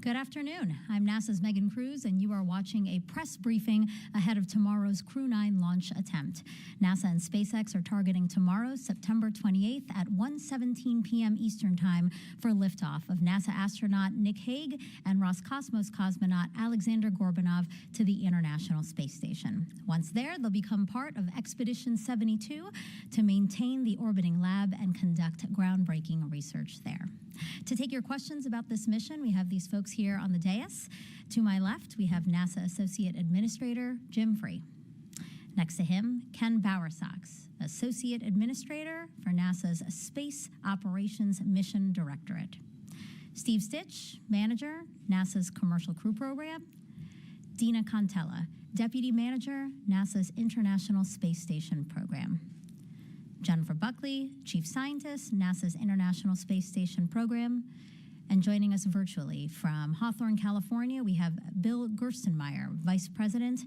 Good afternoon. I'm NASA's Megan Cruz, and you are watching a press briefing ahead of tomorrow's Crew 9 launch attempt. NASA and SpaceX are targeting tomorrow, September 28th at 1:17 p.m. Eastern Time for liftoff of NASA astronaut Nick Hague and Roscosmos cosmonaut Alexander Gorbanov to the International Space Station. Once there, they'll become part of Expedition 72 to maintain the orbiting lab and conduct groundbreaking research there. To take your questions about this mission, we have these folks here on the dais. To my left, we have NASA Associate Administrator Jim Free. Next to him, Ken Bowersox, Associate Administrator for NASA's Space Operations Mission Directorate. Steve Stich, Manager, NASA's Commercial Crew Program. Dina Contella, Deputy Manager, NASA's International Space Station Program. Jennifer Buckley, Chief Scientist, NASA's International Space Station Program. And joining us virtually from Hawthorne, California, we have Bill Gerstenmaier, Vice President,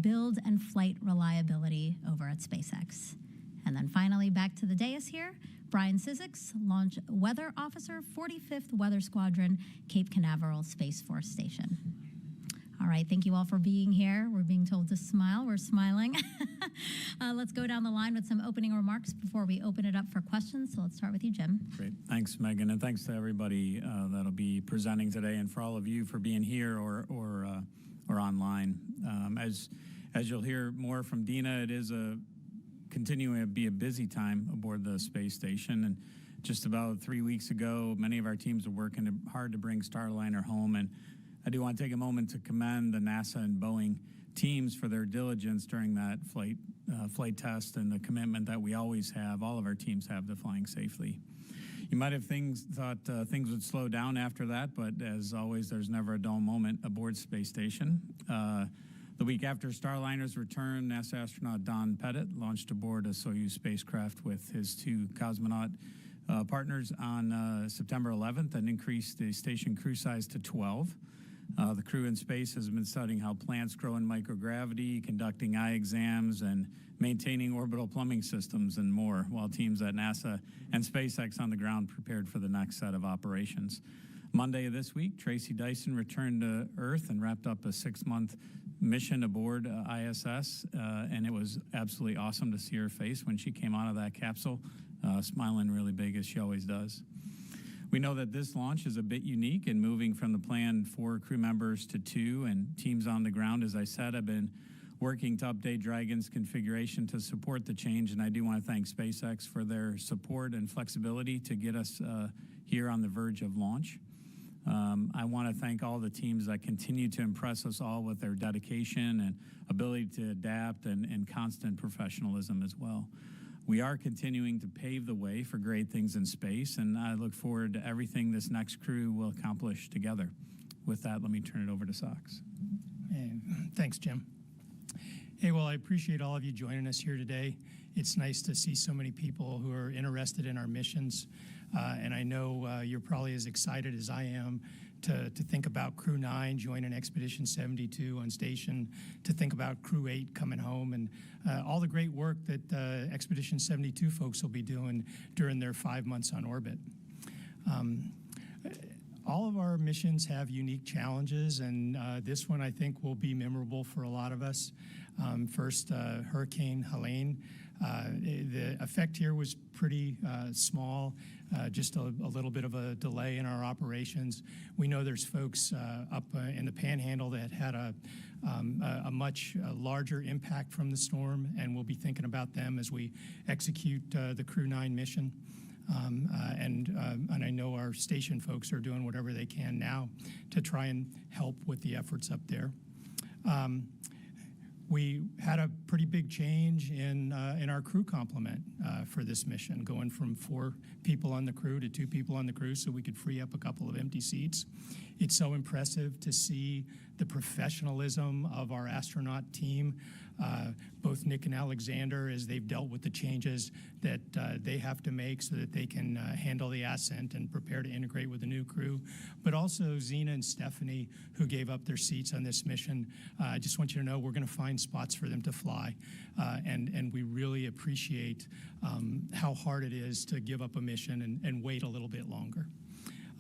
Build and Flight Reliability over at SpaceX. And then finally, back to the dais here, Brian Cizik, Launch Weather Officer, 45th Weather Squadron, Cape Canaveral Space Force Station. All right, thank you all for being here. We're being told to smile. We're smiling. Let's go down the line with some opening remarks before we open it up for questions. So let's start with you, Jim. Great. Thanks, Megan, and thanks to everybody that'll be presenting today, and for all of you for being here or online. As you'll hear more from Dina, it is continuing to be a busy time aboard the space station. And just about 3 weeks ago, many of our teams are working hard to bring Starliner home. And I do want to take a moment to commend the NASA and Boeing teams for their diligence during that flight test and the commitment that we always have, all of our teams have, to flying safely. You might have thought things would slow down after that, but as always, there's never a dull moment aboard Space Station. The week after Starliner's return, NASA astronaut Don Pettit launched aboard a Soyuz spacecraft with his two cosmonaut partners on September 11th and increased the station crew size to 12. The crew in space has been studying how plants grow in microgravity, conducting eye exams, and maintaining orbital plumbing systems and more, while teams at NASA and SpaceX on the ground prepared for the next set of operations. Monday of this week, Tracy Dyson returned to Earth and wrapped up a 6-month mission aboard ISS, and it was absolutely awesome to see her face when she came out of that capsule, smiling really big as she always does. We know that this launch is a bit unique in moving from the planned 4 crew members to 2, and teams on the ground, as I said, have been working to update Dragon's configuration to support the change, and I do want to thank SpaceX for their support and flexibility to get us here on the verge of launch. I want to thank all the teams that continue to impress us all with their dedication and ability to adapt and constant professionalism as well. We are continuing to pave the way for great things in space, and I look forward to everything this next crew will accomplish together. With that, let me turn it over to Sox. Hey, thanks, Jim. Hey, well, I appreciate all of you joining us here today. It's nice to see so many people who are interested in our missions, and I know you're probably as excited as I am to think about Crew 9 joining Expedition 72 on station, to think about Crew 8 coming home, and all the great work that Expedition 72 folks will be doing during their 5 months on orbit. All of our missions have unique challenges, and this one I think will be memorable for a lot of us. First, Hurricane Helene. The effect here was pretty small, just a little bit of a delay in our operations. We know there's folks up in the Panhandle that had a much larger impact from the storm, and we'll be thinking about them as we execute the Crew 9 mission. And I know our station folks are doing whatever they can now to try and help with the efforts up there. We had a pretty big change in our crew complement for this mission, going from 4 people on the crew to 2 people on the crew so we could free up a couple of empty seats. It's so impressive to see the professionalism of our astronaut team, both Nick and Alexander, as they've dealt with the changes that they have to make so that they can handle the ascent and prepare to integrate with the new crew. But also Zena and Stephanie, who gave up their seats on this mission. I just want you to know we're going to find spots for them to fly, and we really appreciate how hard it is to give up a mission and wait a little bit longer.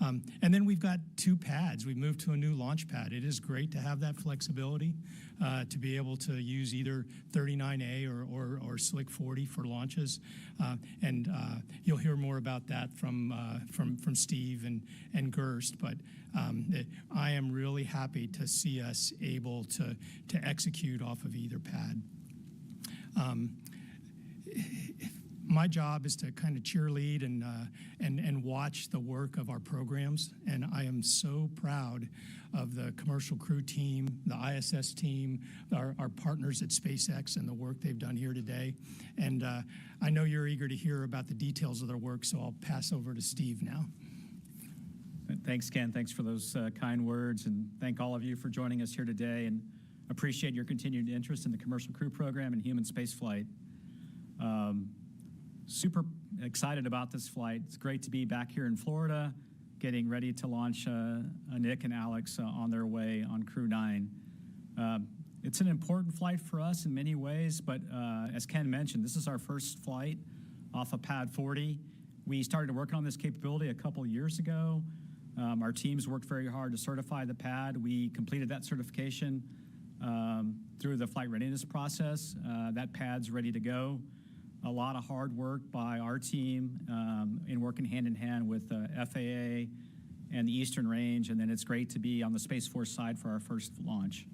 And then we've got 2 pads. We've moved to a new launch pad. It is great to have that flexibility to be able to use either 39A or Slick 40 for launches. And you'll hear more about that from Steve and Gerst. But I am really happy to see us able to execute off of either pad. My job is to kind of cheerlead and watch the work of our programs, and I am so proud of the Commercial Crew team, the ISS team, our partners at SpaceX, and the work they've done here today. And I know you're eager to hear about the details of their work, so I'll pass over to Steve now. Thanks, Ken. Thanks for those kind words, and thank all of you for joining us here today, and appreciate your continued interest in the Commercial Crew program and human spaceflight. Super excited about this flight. It's great to be back here in Florida, getting ready to launch Nick and Alex on their way on Crew 9. It's an important flight for us in many ways, but as Ken mentioned, this is our first flight off of Pad 40. We started working on this capability a couple years ago. Our teams worked very hard to certify the pad. We completed that certification through the flight readiness process. That pad's ready to go. A lot of hard work by our team in working hand in hand with FAA and the Eastern Range, and then it's great to be on the Space Force side for our first launch.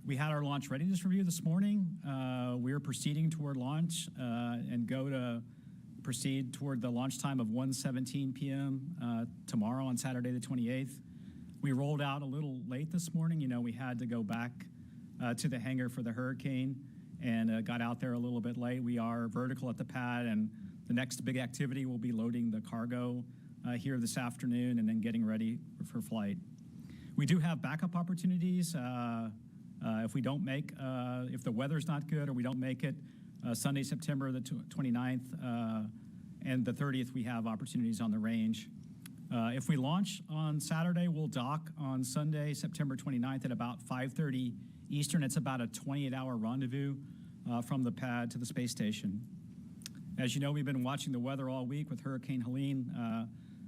We had our launch readiness review this morning. We're proceeding toward launch and go to proceed toward the launch time of 1:17 p.m. Tomorrow on Saturday the 28th. We rolled out a little late this morning. You know, we had to go back to the hangar for the Hurricane and got out there a little bit late. We are vertical at the pad, and the next big activity will be loading the cargo here this afternoon and then getting ready for flight. We do have backup opportunities if we don't make, if the weather's not good or we don't make it Sunday, September the 29th and the 30th, we have opportunities on the range. If we launch on Saturday, we'll dock on Sunday, September 29th at about 5:30 Eastern. It's about a 28-hour rendezvous from the pad to the space station. As you know, we've been watching the weather all week with Hurricane Helene.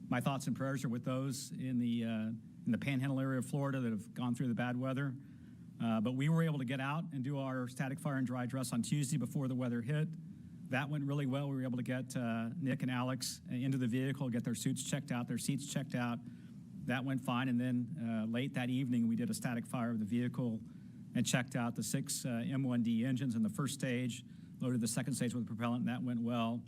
My thoughts and prayers are with those in the Panhandle area of Florida that have gone through the bad weather. But we were able to get out and do our static fire and dry dress on Tuesday before the weather hit. That went really well. We were able to get Nick and Alex into the vehicle, get their suits checked out, their seats checked out. That went fine. And then late that evening, we did a static fire of the vehicle and checked out the 6 M1D engines in the first stage, loaded the second stage with propellant, and that went well.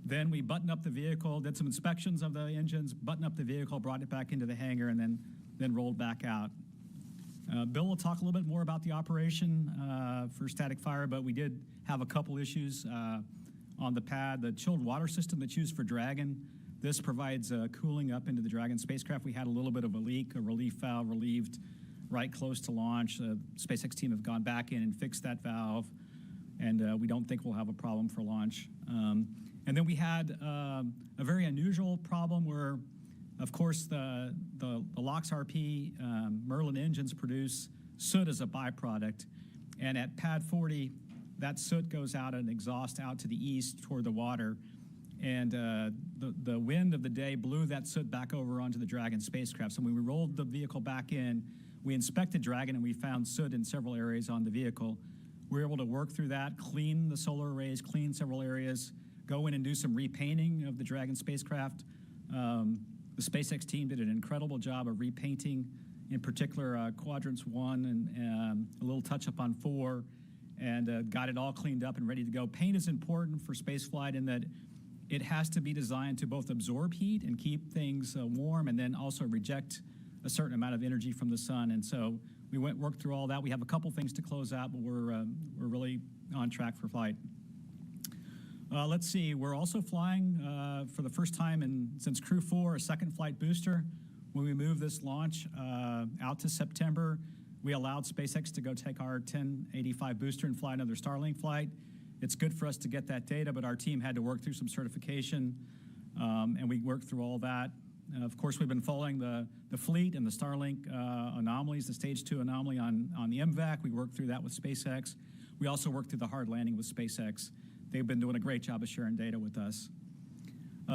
Then we buttoned up the vehicle, did some inspections of the engines, buttoned up the vehicle, brought it back into the hangar, and then rolled back out. Bill will talk a little bit more about the operation for static fire, but we did have a couple issues on the pad. The chilled water system that's used for Dragon, this provides cooling up into the Dragon spacecraft. We had a little bit of a leak, a relief valve relieved right close to launch. The SpaceX team have gone back in and fixed that valve, and we don't think we'll have a problem for launch. And then we had a very unusual problem where, of course, the LOX RP Merlin engines produce soot as a byproduct, and at Pad 40, that soot goes out and exhaust out to the east toward the water, and the wind of the day blew that soot back over onto the Dragon spacecraft. So when we rolled the vehicle back in, we inspected Dragon and we found soot in several areas on the vehicle. We were able to work through that, clean the solar arrays, clean several areas, go in and do some repainting of the Dragon spacecraft. The SpaceX team did an incredible job of repainting, in particular quadrants 1 and a little touch up on 4, and got it all cleaned up and ready to go. Paint is important for spaceflight in that it has to be designed to both absorb heat and keep things warm, and then also reject a certain amount of energy from the sun. And so we worked through all that. We have a couple things to close out, but we're really on track for flight. Let's see, we're also flying for the first time since Crew 4, a second flight booster. When we moved this launch out to September, we allowed SpaceX to go take our 1085 booster and fly another Starlink flight. It's good for us to get that data, but our team had to work through some certification, and we worked through all that. Of course, we've been following the fleet and the Starlink anomalies, the stage 2 anomaly on the MVAC. We worked through that with SpaceX. We also worked through the hard landing with SpaceX. They've been doing a great job of sharing data with us.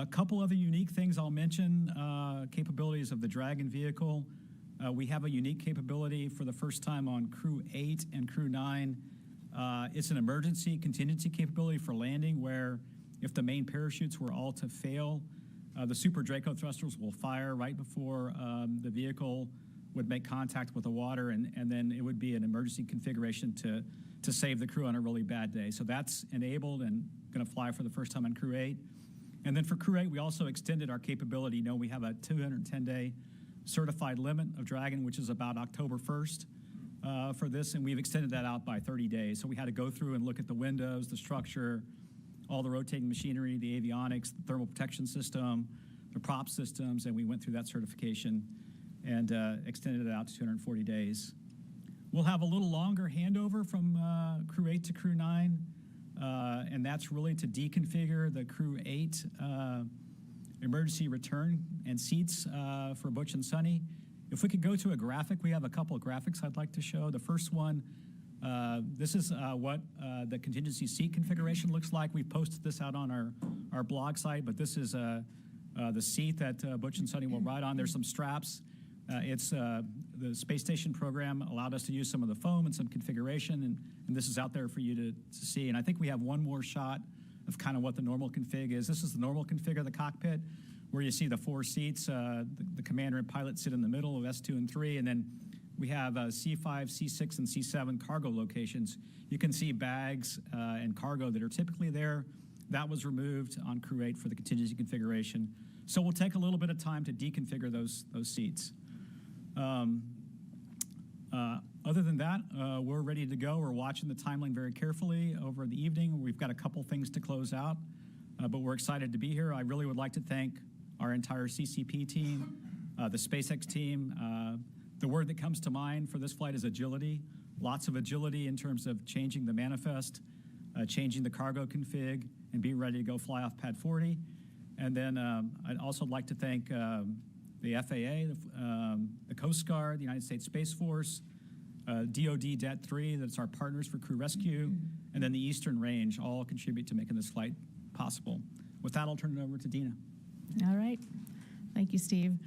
A couple other unique things I'll mention, capabilities of the Dragon vehicle. We have a unique capability for the first time on Crew 8 and Crew 9. It's an emergency contingency capability for landing where if the main parachutes were all to fail, the Super Draco thrusters will fire right before the vehicle would make contact with the water, and then it would be an emergency configuration to save the crew on a really bad day. So that's enabled and going to fly for the first time on Crew 8. And then for Crew 8, we also extended our capability. You know, we have a 210-day certified limit of Dragon, which is about October 1st for this, and we've extended that out by 30 days. So we had to go through and look at the windows, the structure, all the rotating machinery, the avionics, the thermal protection system, the prop systems, and we went through that certification and extended it out to 240 days. We'll have a little longer handover from Crew 8 to Crew 9, and that's really to deconfigure the Crew 8 emergency return and seats for Butch and Sunny. If we could go to a graphic, we have a couple of graphics I'd like to show. The first one, this is what the contingency seat configuration looks like. We posted this out on our blog site, but this is the seat that Butch and Sunny will ride on. There's some straps. It's the space station program allowed us to use some of the foam and some configuration, and this is out there for you to see. And I think we have one more shot of kind of what the normal config is. This is the normal config of the cockpit, where you see the 4 seats. The commander and pilot sit in the middle of S2 and 3, and then we have C5, C6, and C7 cargo locations. You can see bags and cargo that are typically there. That was removed on Crew 8 for the contingency configuration. So we'll take a little bit of time to deconfigure those seats. Other than that, we're ready to go. We're watching the timeline very carefully over the evening. We've got a couple things to close out, but we're excited to be here. I really would like to thank our entire CCP team, the SpaceX team. The word that comes to mind for this flight is agility. Lots of agility in terms of changing the manifest, changing the cargo config, and be ready to go fly off Pad 40. And then I'd also like to thank the FAA, the Coast Guard, the United States Space Force, DoD Det-3, that's our partners for crew rescue, and then the Eastern Range all contribute to making this flight possible. With that, I'll turn it over to Dina. All right. Thank you, Steve.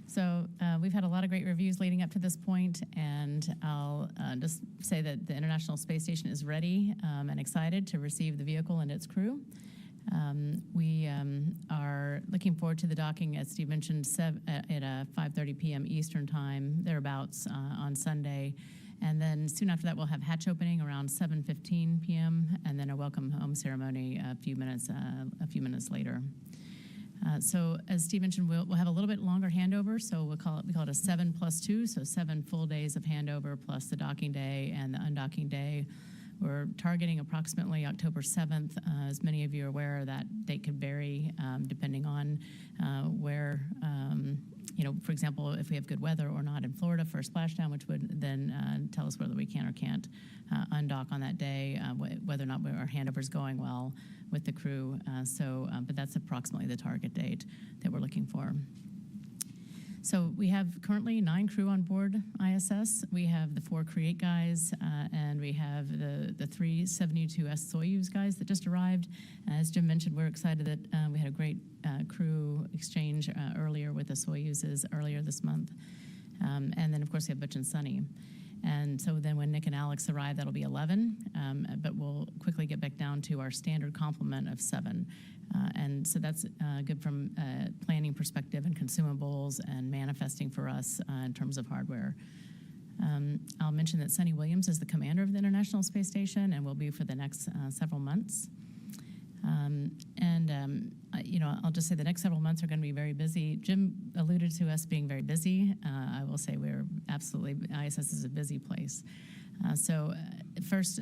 So we've had a lot of great reviews leading up to this point, and I'll just say that the International Space Station is ready and excited to receive the vehicle and its crew. We are looking forward to the docking, as Steve mentioned, at 5:30 p.m. Eastern Time, thereabouts, on Sunday. And then soon after that, we'll have hatch opening around 7:15 p.m. and then a welcome home ceremony a few minutes later. So as Steve mentioned, we'll have a little bit longer handover. So we call it a 7+2, so 7 full days of handover plus the docking day and the undocking day. We're targeting approximately October 7th. As many of you are aware, that date could vary depending on where, for example, if we have good weather or not in Florida for a splashdown, which would then tell us whether we can or can't undock on that day, whether or not our handover is going well with the crew. But that's approximately the target date that we're looking for. So we have currently 9 crew on board ISS. We have the 4 Create guys, and we have the 3 72S Soyuz guys that just arrived. As Jim mentioned, we're excited that we had a great crew exchange earlier with the Soyuzes earlier this month. And then, of course, we have Butch and Sunny. And so then when Nick and Alex arrive, that'll be 11, but we'll quickly get back down to our standard complement of 7. And so that's good from a planning perspective and consumables and manifesting for us in terms of hardware. I'll mention that Sunny Williams is the commander of the International Space Station and will be for the next several months. I'll just say the next several months are going to be very busy. Jim alluded to us being very busy. I will say ISS is a busy place. First,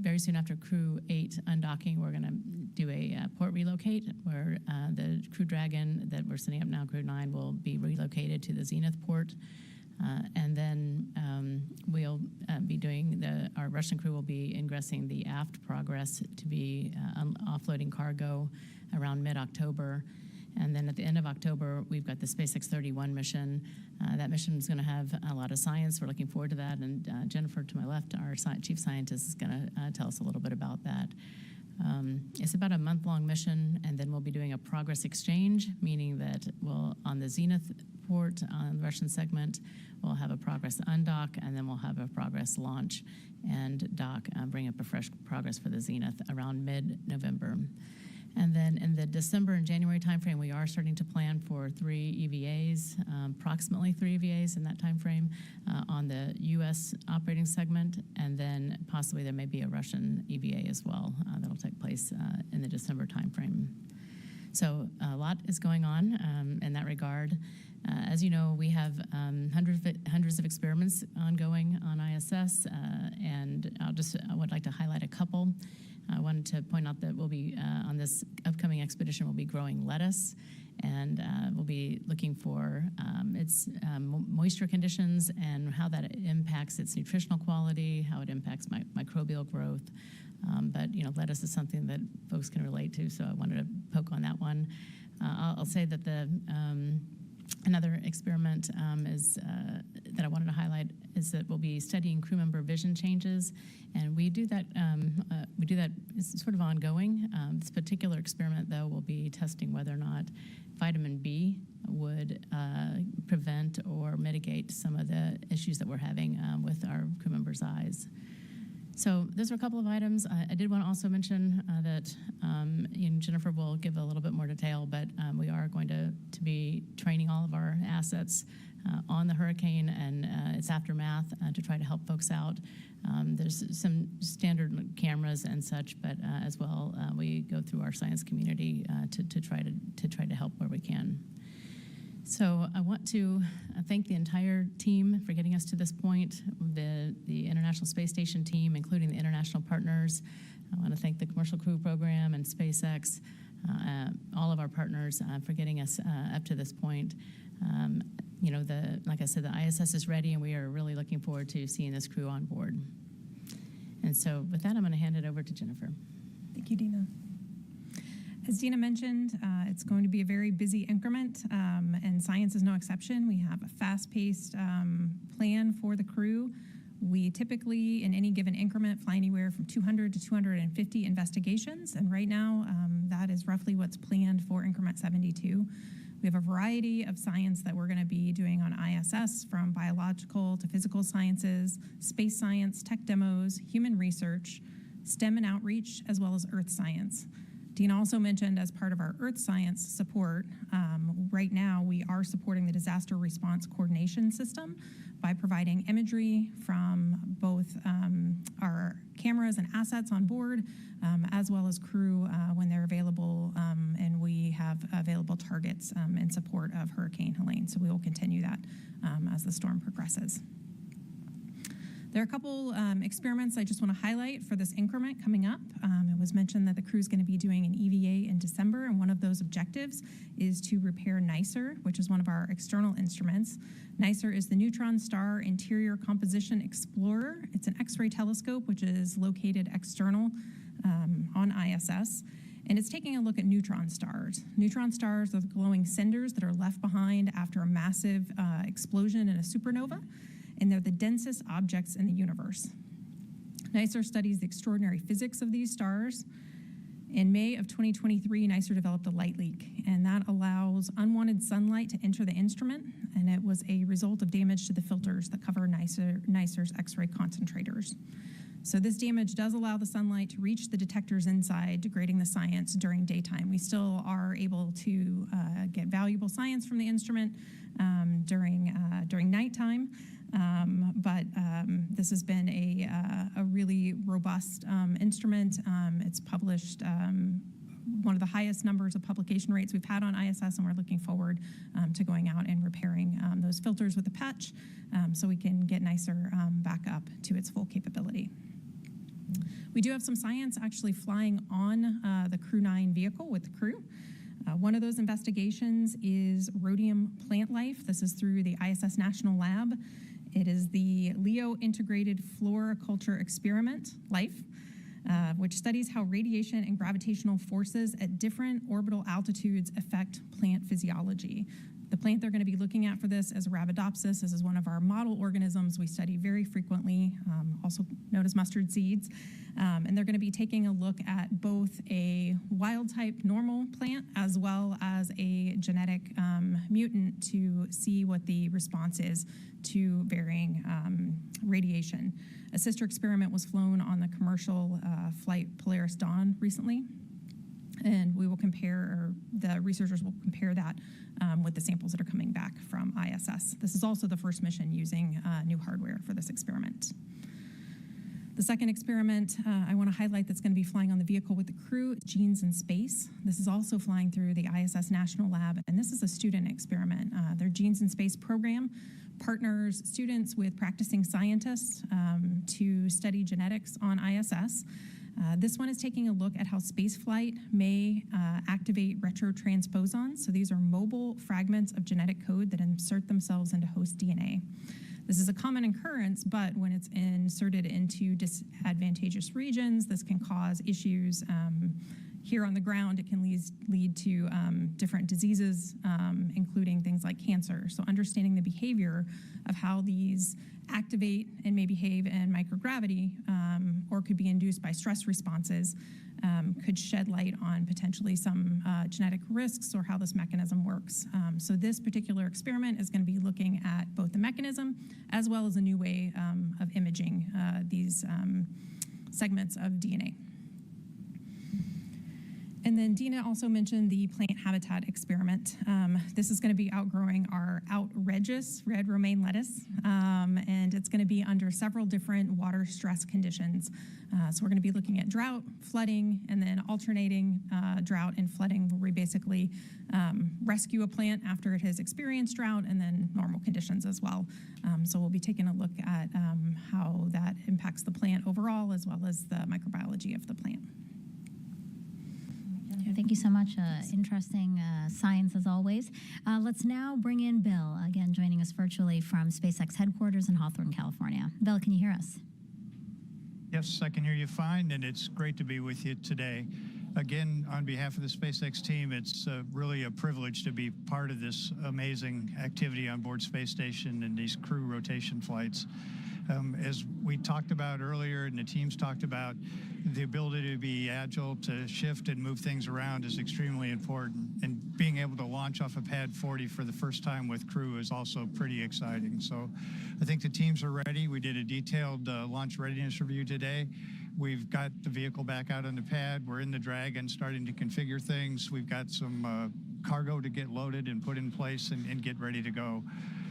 very soon after Crew 8 undocking, we're going to do a port relocate where the Crew Dragon that we're sending up now, Crew 9, will be relocated to the Zenith port. And then we'll be doing our Russian crew will be ingressing the aft progress to be offloading cargo around mid-October. And then at the end of October, we've got the SpaceX 31 mission. That mission is going to have a lot of science. We're looking forward to that. And Jennifer, to my left, our chief scientist, is going to tell us a little bit about that. It's about a month-long mission, and then we'll be doing a progress exchange, meaning that we'll, on the Zenith port on the Russian segment, we'll have a progress undock, and then we'll have a progress launch and dock, bring up a fresh progress for the Zenith around mid-November. And then in the December and January timeframe, we are starting to plan for 3 EVAs, approximately 3 EVAs in that timeframe on the U.S. operating segment, and then possibly there may be a Russian EVA as well that'll take place in the December timeframe. So a lot is going on in that regard. As you know, we have hundreds of experiments ongoing on ISS, and I would like to highlight a couple. I wanted to point out that we'll be, on this upcoming expedition, we'll be growing lettuce, and we'll be looking for its moisture conditions and how that impacts its nutritional quality, how it impacts microbial growth. But, lettuce is something that folks can relate to, so I wanted to poke on that one. I'll say that another experiment that I wanted to highlight is that we'll be studying crew member vision changes, and we do that. It's sort of ongoing. This particular experiment, though, will be testing whether or not vitamin B would prevent or mitigate some of the issues that we're having with our crew members' eyes. So those are a couple of items. I did want to also mention that Jennifer will give a little bit more detail, but we are going to be training all of our assets on the hurricane and its aftermath to try to help folks out. There's some standard cameras and such, but as well, we go through our science community to try to help where we can. So I want to thank the entire team for getting us to this point, the International Space Station team, including the international partners. I want to thank the Commercial Crew Program and SpaceX, all of our partners for getting us up to this point. Like I said, the ISS is ready, and we are really looking forward to seeing this crew on board. And so with that, I'm going to hand it over to Jennifer. Thank you, Dina. As Dina mentioned, it's going to be a very busy increment, and science is no exception. We have a fast-paced plan for the crew. We typically, in any given increment, fly anywhere from 200 to 250 investigations, and right now, that is roughly what's planned for increment 72. We have a variety of science that we're going to be doing on ISS, from biological to physical sciences, space science, tech demos, human research, STEM and outreach, as well as earth science. Dean also mentioned, as part of our earth science support, right now we are supporting the disaster response coordination system by providing imagery from both our cameras and assets on board, as well as crew when they're available, and we have available targets in support of Hurricane Helene. So we will continue that as the storm progresses. There are a couple experiments I just want to highlight for this increment coming up. It was mentioned that the crew is going to be doing an EVA in December, and one of those objectives is to repair NICER, which is one of our external instruments. NICER is the Neutron Star Interior Composition Explorer. It's an X-ray telescope which is located external on ISS, and it's taking a look at neutron stars. Neutron stars are the glowing cinders that are left behind after a massive explosion in a supernova, and they're the densest objects in the universe. NICER studies the extraordinary physics of these stars. In May of 2023, NICER developed a light leak, and that allows unwanted sunlight to enter the instrument, and it was a result of damage to the filters that cover NICER's X-ray concentrators. So this damage does allow the sunlight to reach the detectors inside, degrading the science during daytime. We still are able to get valuable science from the instrument during nighttime. But this has been a really robust instrument. It's published one of the highest numbers of publication rates we've had on ISS, and we're looking forward to going out and repairing those filters with a patch so we can get NICER back up to its full capability. We do have some science actually flying on the Crew 9 vehicle with the crew. One of those investigations is rhodium plant life. This is through the ISS National Lab. It is the LEO Integrated Floriculture Experiment, LIFE, which studies how radiation and gravitational forces at different orbital altitudes affect plant physiology. The plant they're going to be looking at for this is Arabidopsis. This is one of our model organisms we study very frequently, also known as mustard seeds. And they're going to be taking a look at both a wild type normal plant as well as a genetic mutant to see what the response is to varying radiation. A sister experiment was flown on the commercial flight Polaris Dawn recently. And we will compare, or the researchers will compare that with the samples that are coming back from ISS. This is also the first mission using new hardware for this experiment. The second experiment I want to highlight that's going to be flying on the vehicle with the crew is Genes in Space. This is also flying through the ISS National Lab, and this is a student experiment. Their Genes in Space program partners students with practicing scientists to study genetics on ISS. This one is taking a look at how spaceflight may activate retrotransposons. So these are mobile fragments of genetic code that insert themselves into host DNA. This is a common occurrence, but when it's inserted into disadvantageous regions, this can cause issues. Here on the ground, it can lead to different diseases, including things like cancer. So understanding the behavior of how these activate and may behave in microgravity or could be induced by stress responses could shed light on potentially some genetic risks or how this mechanism works. So this particular experiment is going to be looking at both the mechanism as well as a new way of imaging these segments of DNA. And then Dina also mentioned the plant habitat experiment. This is going to be outgrowing our outrageous red romaine lettuce, and it's going to be under several different water stress conditions. So we're going to be looking at drought, flooding, and then alternating drought and flooding, where we basically rescue a plant after it has experienced drought, and then normal conditions as well. So we'll be taking a look at how that impacts the plant overall, as well as the microbiology of the plant. Thank you so much. Interesting science as always. Let's now bring in Bill, again joining us virtually from SpaceX headquarters in Hawthorne, California. Bill, can you hear us? Yes, I can hear you fine, and it's great to be with you today. Again, on behalf of the SpaceX team, it's really a privilege to be part of this amazing activity on board Space Station and these crew rotation flights. As we talked about earlier and the teams talked about, the ability to be agile, to shift and move things around is extremely important. And being able to launch off of Pad 40 for the first time with crew is also pretty exciting. So I think the teams are ready. We did a detailed launch readiness review today. We've got the vehicle back out on the pad. We're in the Dragon starting to configure things. We've got some cargo to get loaded and put in place and get ready to go.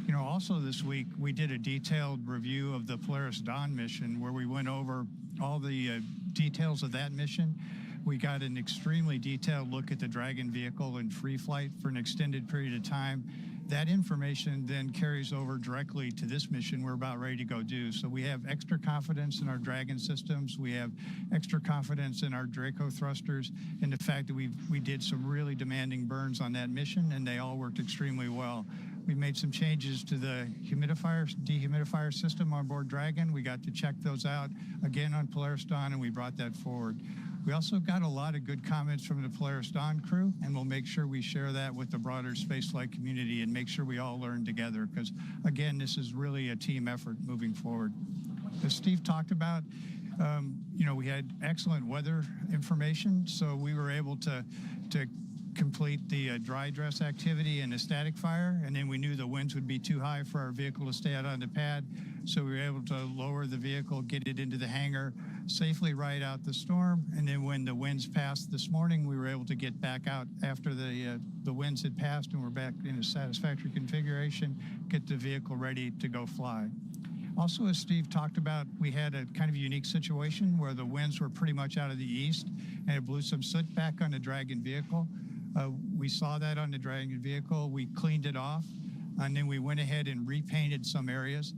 You know, also this week, we did a detailed review of the Polaris Dawn mission where we went over all the details of that mission. We got an extremely detailed look at the Dragon vehicle in free flight for an extended period of time. That information then carries over directly to this mission we're about ready to go do. So we have extra confidence in our Dragon systems. We have extra confidence in our Draco thrusters and the fact that we did some really demanding burns on that mission, and they all worked extremely well. We made some changes to the dehumidifier system on board Dragon. We got to check those out again on Polaris Dawn, and we brought that forward. We also got a lot of good comments from the Polaris Dawn crew, and we'll make sure we share that with the broader spaceflight community and make sure we all learn together, because, again, this is really a team effort moving forward. As Steve talked about, you know, we had excellent weather information, so we were able to complete the dry dress activity and the static fire, and then we knew the winds would be too high for our vehicle to stay out on the pad, so we were able to lower the vehicle, get it into the hangar, safely ride out the storm, and then when the winds passed this morning, we were able to get back out after the winds had passed and we're back in a satisfactory configuration, get the vehicle ready to go fly. Also, as Steve talked about, we had a kind of unique situation where the winds were pretty much out of the east, and it blew some soot back on the Dragon vehicle. We saw that on the Dragon vehicle. We cleaned it off, and then we went ahead and repainted some areas,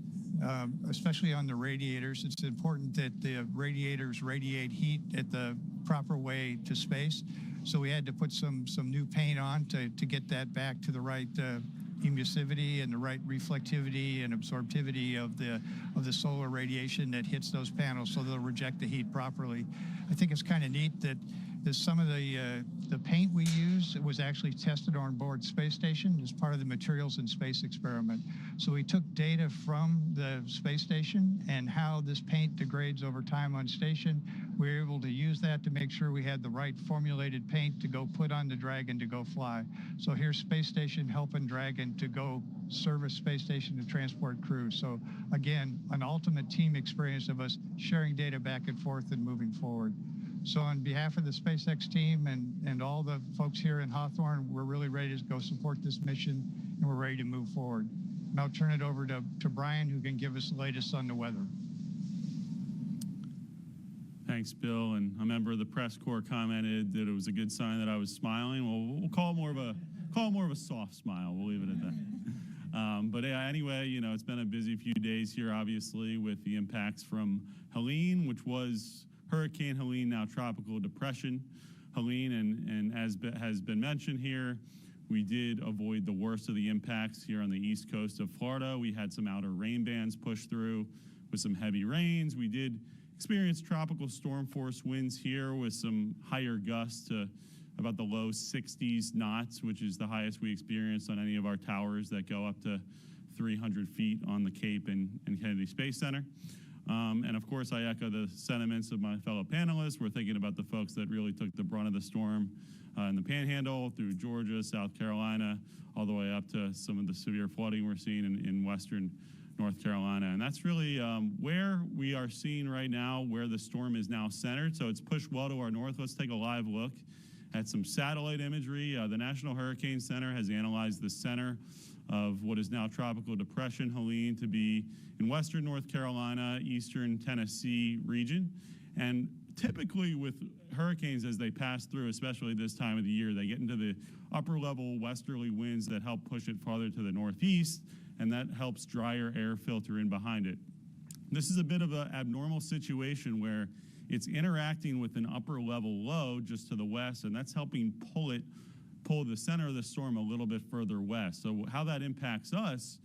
especially on the radiators. It's important that the radiators radiate heat at the proper way to space. So we had to put some new paint on to get that back to the right emissivity and the right reflectivity and absorptivity of the solar radiation that hits those panels, so they'll reject the heat properly. I think it's kind of neat that Some of the paint we used was actually tested on board space station as part of the materials in space experiment. So we took data from the space station and how this paint degrades over time on station. We were able to use that to make sure we had the right formulated paint to go put on the Dragon to go fly. So here's space station helping Dragon to go service space station to transport crew. So again, an ultimate team experience of us sharing data back and forth and moving forward. So on behalf of the SpaceX team and all the folks here in Hawthorne, we're really ready to go support this mission, and we're ready to move forward. And I'll turn it over to Brian, who can give us the latest on the weather. Thanks, Bill. And a member of the press corps commented that it was a good sign that I was smiling. Well, we'll call it more of a soft smile. We'll leave it at that. But anyway, you know, it's been a busy few days here, obviously, with the impacts from Helene, which was Hurricane Helene, now tropical depression. Helene, and as has been mentioned here, we did avoid the worst of the impacts here on the east coast of Florida. We had some outer rain bands push through with some heavy rains. We did experience tropical storm force winds here with some higher gusts to about the low 60s knots, which is the highest we experienced on any of our towers that go up to 300 feet on the Cape and Kennedy Space Center. And of course, I echo the sentiments of my fellow panelists. We're thinking about the folks that really took the brunt of the storm in the Panhandle through Georgia, South Carolina, all the way up to some of the severe flooding we're seeing in western North Carolina. And that's really where we are seeing right now where the storm is now centered. So it's pushed well to our north. Let's take a live look at some satellite imagery. The National Hurricane Center has analyzed the center of what is now tropical depression Helene to be in western North Carolina, eastern Tennessee region. And typically with hurricanes as they pass through, especially this time of the year, they get into the upper level westerly winds that help push it farther to the northeast, and that helps drier air filter in behind it. This is a bit of an abnormal situation where it's interacting with an upper level low just to the west, and that's helping pull the center of the storm a little bit further west. So how that impacts us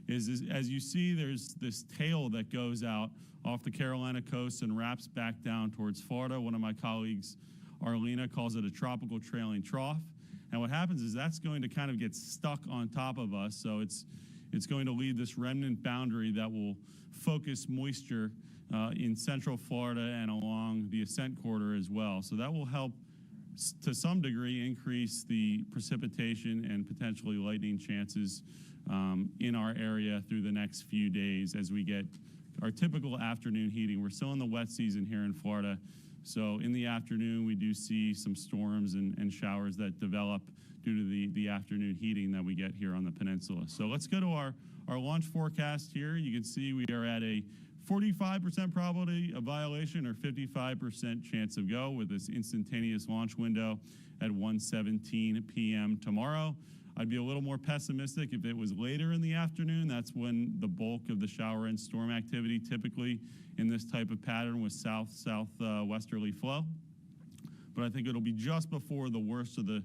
is as you see, there's this tail that goes out off the Carolina coast and wraps back down towards Florida. One of my colleagues, Arlena, calls it a tropical trailing trough. And what happens is that's going to kind of get stuck on top of us. So it's going to leave this remnant boundary that will focus moisture in central Florida and along the ascent corridor as well. So that will help to some degree increase the precipitation and potentially lightning chances in our area through the next few days as we get our typical afternoon heating. We're still in the wet season here in Florida, so in the afternoon we do see some storms and showers that develop due to the afternoon heating that we get here on the peninsula. So let's go to our launch forecast here. You can see we are at a 45% probability of violation or 55% chance of go with this instantaneous launch window at 1:17 p.m. tomorrow. I'd be a little more pessimistic if it was later in the afternoon. That's when the bulk of the shower and storm activity typically in this type of pattern with south-southwesterly flow. But I think it'll be just before the worst of the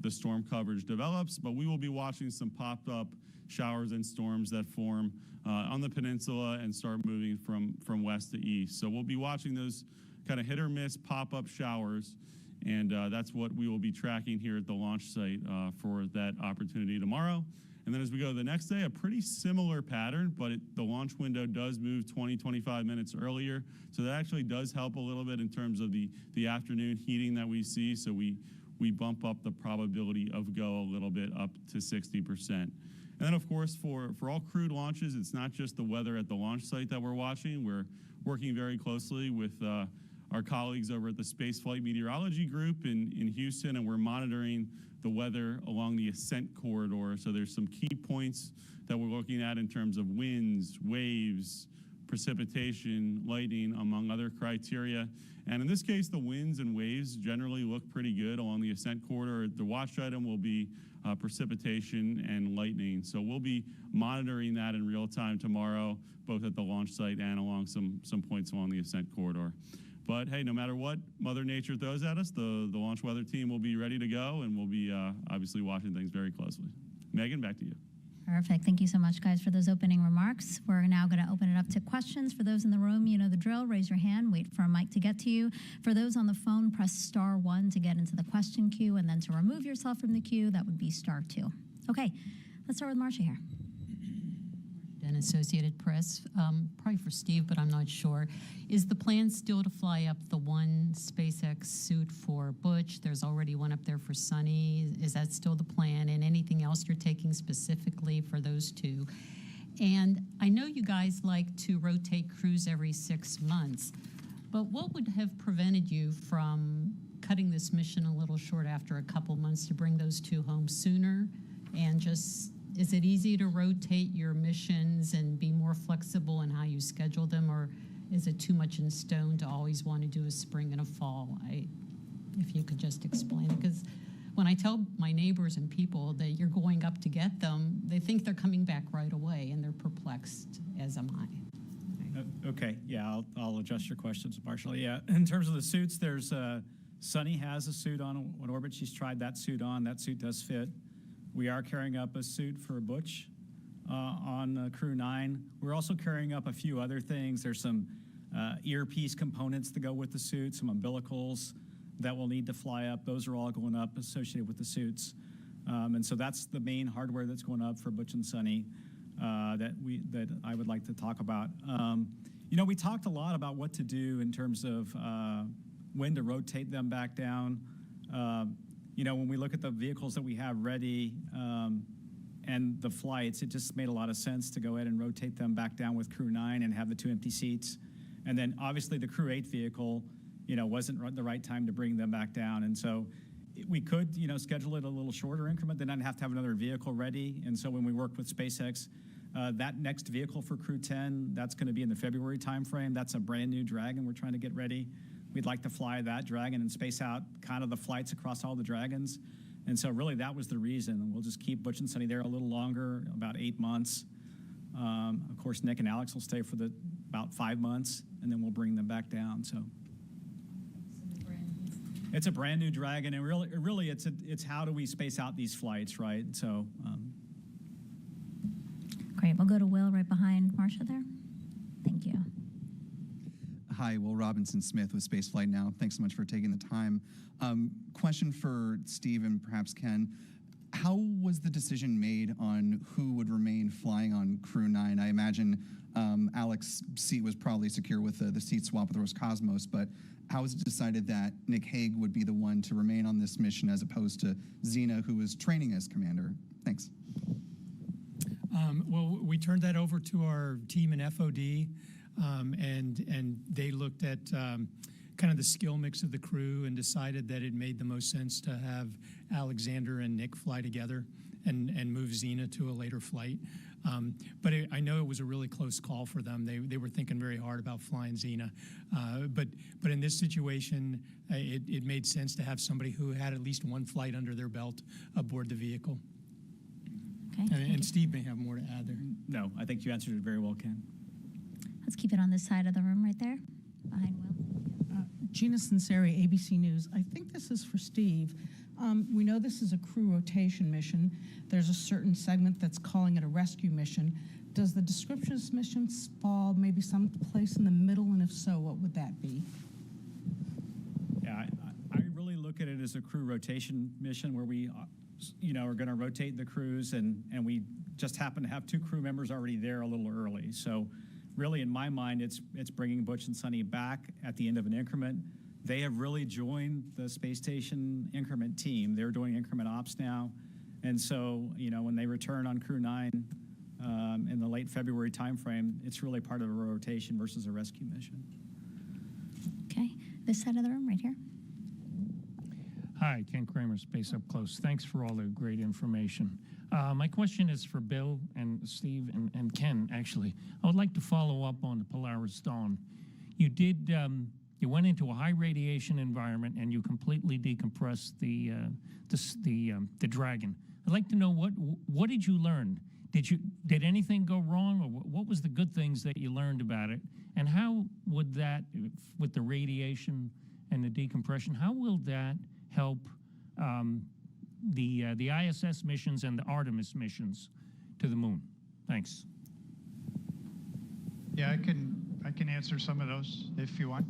storm coverage develops, but we will be watching some popped-up showers and storms that form on the peninsula and start moving from west to east. So we'll be watching those kind of hit or miss pop-up showers, and that's what we will be tracking here at the launch site for that opportunity tomorrow. And then as we go to the next day, a pretty similar pattern, but the launch window does move 20-25 minutes earlier. So that actually does help a little bit in terms of the afternoon heating that we see. So we bump up the probability of go a little bit up to 60%. And then, of course, for all crewed launches, it's not just the weather at the launch site that we're watching. We're working very closely with our colleagues over at the Spaceflight Meteorology Group in Houston, and we're monitoring the weather along the ascent corridor. So there's some key points that we're looking at in terms of winds, waves, precipitation, lightning, among other criteria. And in this case, the winds and waves generally look pretty good along the ascent corridor. The watch item will be precipitation and lightning. So we'll be monitoring that in real time tomorrow, both at the launch site and along some points along the ascent corridor. But hey, no matter what Mother Nature throws at us, the launch weather team will be ready to go, and we'll be obviously watching things very closely. Megan, back to you. Perfect. Thank you so much, guys, for those opening remarks. We're now going to open it up to questions. For those in the room, you know the drill. Raise your hand. Wait for a mic to get to you. For those on the phone, press *1 to get into the question queue, and then to remove yourself from the queue, that would be *2. Okay, let's start with Marcia here. And Associated Press, probably for Steve, but I'm not sure. Is the plan still to fly up the one SpaceX suit for Butch? There's already one up there for Sunny. Is that still the plan? And anything else you're taking specifically for those two? And I know you guys like to rotate crews every 6 months, but what would have prevented you from cutting this mission a little short after a couple months to bring those two home sooner? And just, is it easy to rotate your missions and be more flexible in how you schedule them, or is it too much in stone to always want to do a spring and a fall? If you could just explain it, because when I tell my neighbors and people that you're going up to get them, they think they're coming back right away, and they're perplexed, as am I. Okay, yeah, I'll adjust your questions partially. Yeah, in terms of the suits, there's Sunny has a suit on orbit. She's tried that suit on. That suit does fit. We are carrying up a suit for Butch on Crew 9. We're also carrying up a few other things. There's some earpiece components that go with the suit, some umbilicals that will need to fly up. Those are all going up associated with the suits. And so that's the main hardware that's going up for Butch and Sunny that I would like to talk about. You know, we talked a lot about what to do in terms of when to rotate them back down. You know, when we look at the vehicles that we have ready and the flights, it just made a lot of sense to go ahead and rotate them back down with Crew 9 and have the 2 empty seats. And then obviously the Crew 8 vehicle, you know, wasn't the right time to bring them back down. And so we could, you know, schedule it a little shorter increment, then I'd have to have another vehicle ready. And so when we work with SpaceX, that next vehicle for Crew 10, that's going to be in the February timeframe. That's a brand new Dragon we're trying to get ready. We'd like to fly that Dragon and space out kind of the flights across all the Dragons. And so really that was the reason. We'll just keep Butch and Sunny there a little longer, about 8 months. Of course, Nick and Alex will stay for about 5 months, and then we'll bring them back down. So it's a brand new Dragon, and really it's how do we space out these flights, right? So. Great. We'll go to Will right behind Marcia there. Thank you. Hi, Will Robinson-Smith with Spaceflight Now. Thanks so much for taking the time. Question for Steve and perhaps Ken. How was the decision made on who would remain flying on Crew 9? I imagine Alex's seat was probably secure with the seat swap with Roscosmos, but how was it decided that Nick Hague would be the one to remain on this mission as opposed to Xena, who was training as commander? Thanks. Well, we turned that over to our team in FOD. And they looked at kind of the skill mix of the crew and decided that it made the most sense to have Alexander and Nick fly together and move Xena to a later flight. But I know it was a really close call for them. They were thinking very hard about flying Xena. But in this situation, it made sense to have somebody who had at least one flight under their belt aboard the vehicle. Okay. And Steve may have more to add there. No, I think you answered it very well, Ken. Let's keep it on this side of the room right there, behind Will. Gina Sinceri, ABC News. I think this is for Steve. We know this is a crew rotation mission. There's a certain segment that's calling it a rescue mission. Does the description of this mission fall maybe someplace in the middle, and if so, what would that be? Yeah, I really look at it as a crew rotation mission where we, you know, are going to rotate the crews, and we just happen to have 2 crew members already there a little early. So really, in my mind, it's bringing Butch and Sunny back at the end of an increment. They have really joined the space station increment team. They're doing increment ops now. And so, you know, when they return on Crew 9 in the late February timeframe, it's really part of a rotation versus a rescue mission. Okay. This side of the room right here. Hi, Ken Kramer, Space Up Close. Thanks for all the great information. My question is for Bill and Steve and Ken, actually. I would like to follow up on the Polaris Dawn. You did, you went into a high radiation environment and you completely decompressed the Dragon. I'd like to know what did you learn? Did anything go wrong, or what was the good things that you learned about it? And how would that, with the radiation and the decompression, how will that help the ISS missions and the Artemis missions to the moon? Thanks. Yeah, I can answer some of those if you want.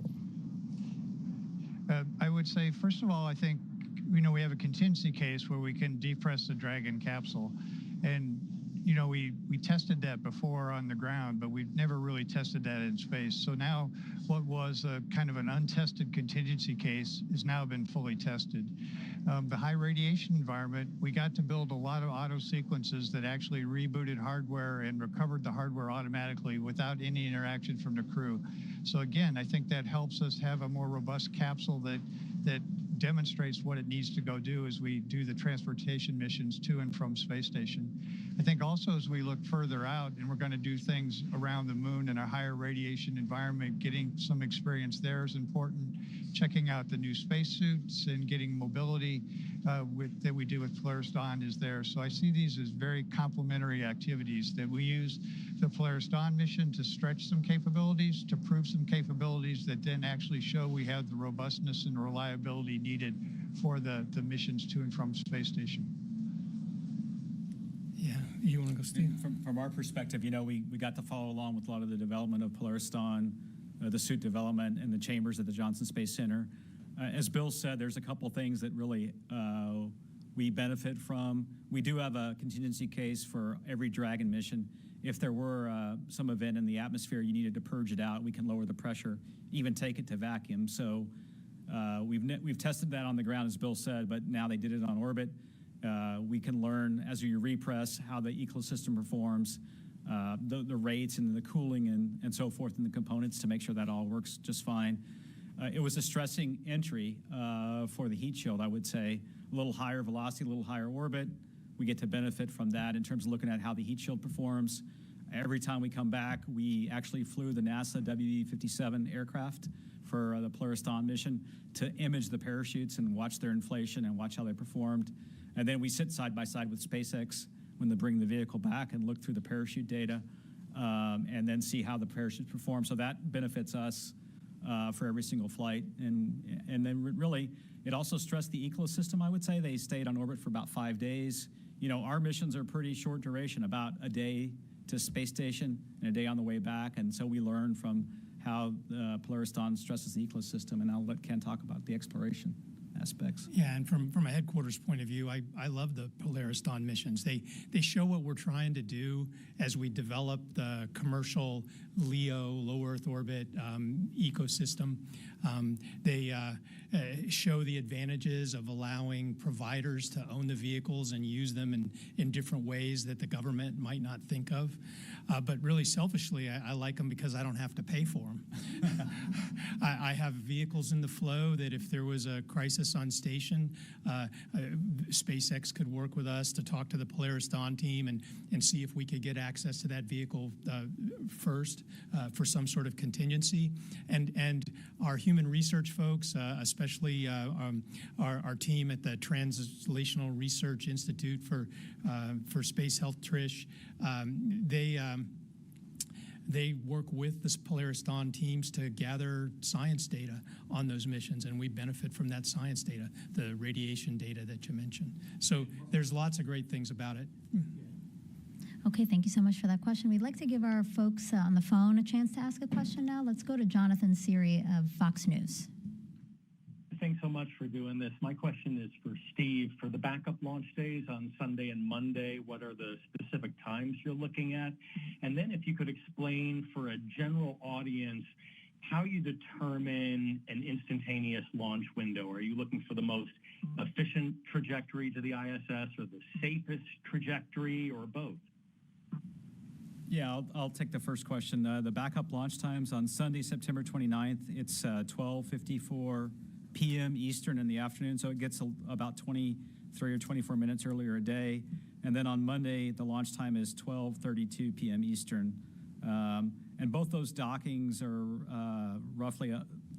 I would say, first of all, I think, we have a contingency case where we can depress the Dragon capsule. And, we tested that before on the ground, but we've never really tested that in space. So now what was a kind of an untested contingency case has now been fully tested. The high radiation environment, we got to build a lot of auto sequences that actually rebooted hardware and recovered the hardware automatically without any interaction from the crew. So again, I think that helps us have a more robust capsule that demonstrates what it needs to go do as we do the transportation missions to and from space station. I think also as we look further out and we're going to do things around the moon in a higher radiation environment, getting some experience there is important. Checking out the new spacesuits and getting mobility that we do with Polaris Dawn is there. So I see these as very complementary activities that we use the Polaris Dawn mission to stretch some capabilities, to prove some capabilities that then actually show we have the robustness and reliability needed for the missions to and from space station. Yeah, you want to go, Steve? From our perspective, we got to follow along with a lot of the development of Polaris Dawn, the suit development, and the chambers at the Johnson Space Center. As Bill said, there's a couple things that really we benefit from. We do have a contingency case for every Dragon mission. If there were some event in the atmosphere you needed to purge it out, we can lower the pressure, even take it to vacuum. So we've tested that on the ground, as Bill said, but now they did it on orbit. We can learn as you repress how the ecosystem performs, the rates and the cooling and so forth in the components to make sure that all works just fine. It was a stressing entry for the heat shield, I would say. A little higher velocity, a little higher orbit. We get to benefit from that in terms of looking at how the heat shield performs. Every time we come back, we actually flew the NASA WB-57 aircraft for the Polaris Dawn mission to image the parachutes and watch their inflation and watch how they performed. And then we sit side by side with SpaceX when they bring the vehicle back and look through the parachute data and then see how the parachutes perform. So that benefits us for every single flight. And then really, it also stressed the ecosystem, I would say. They stayed on orbit for about 5 days. Our missions are pretty short duration, about a day to space station and a day on the way back. And so we learn from how Polaris Dawn stresses the ecosystem. And I'll let Ken talk about the exploration aspects. Yeah, and from a headquarters point of view, I love the Polaris Dawn missions. They show what we're trying to do as we develop the commercial LEO, low Earth orbit ecosystem. They show the advantages of allowing providers to own the vehicles and use them in different ways that the government might not think of. But really selfishly, I like them because I don't have to pay for them. I have vehicles in the flow that if there was a crisis on station, SpaceX could work with us to talk to the Polaris Dawn team and see if we could get access to that vehicle first for some sort of contingency. And our human research folks, especially our team at the Translational Research Institute for Space Health, TRISH, they work with the Polaris Dawn teams to gather science data on those missions, and we benefit from that science data, the radiation data that you mentioned. So there's lots of great things about it. Okay, thank you so much for that question. We'd like to give our folks on the phone a chance to ask a question now. Let's go to Jonathan Siri of Fox News. Thanks so much for doing this. My question is for Steve. For the backup launch days on Sunday and Monday, what are the specific times you're looking at? And then if you could explain for a general audience how you determine an instantaneous launch window. Are you looking for the most efficient trajectory to the ISS or the safest trajectory or both? Yeah, I'll take the first question. The backup launch times on Sunday, September 29th, it's 12:54 p.m. Eastern in the afternoon, so it gets about 23 or 24 minutes earlier a day. And then on Monday, the launch time is 12:32 p.m. Eastern. And both those dockings are roughly